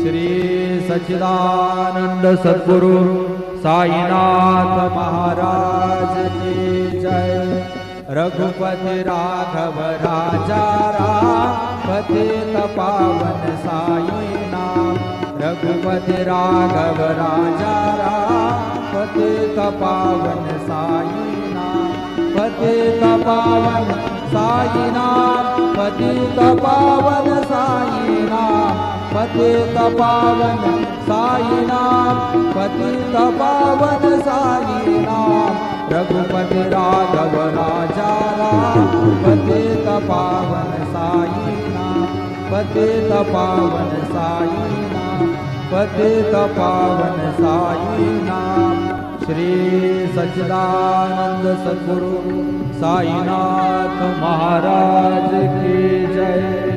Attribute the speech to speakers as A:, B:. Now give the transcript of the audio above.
A: श्री सच्चिदानंद सद्गुरु साईनाथ महाराज की जय। रघुपति राघव राजा राम पतित पावन साई नाम। रघुपति राघव राजा राम पतित पावन साई नाम। पतित पावन साई नाम। पतित पावन साई नाम। पतित पावन साई नाम। पतित पावन साई नाम। रघुपति राघव राजा राम पतित पावन साई नाम। पतित पावन साई नाम। पतित पावन साई नाम। श्री सच्चिदानंद सद्गुरु साईनाथ महाराज की जय।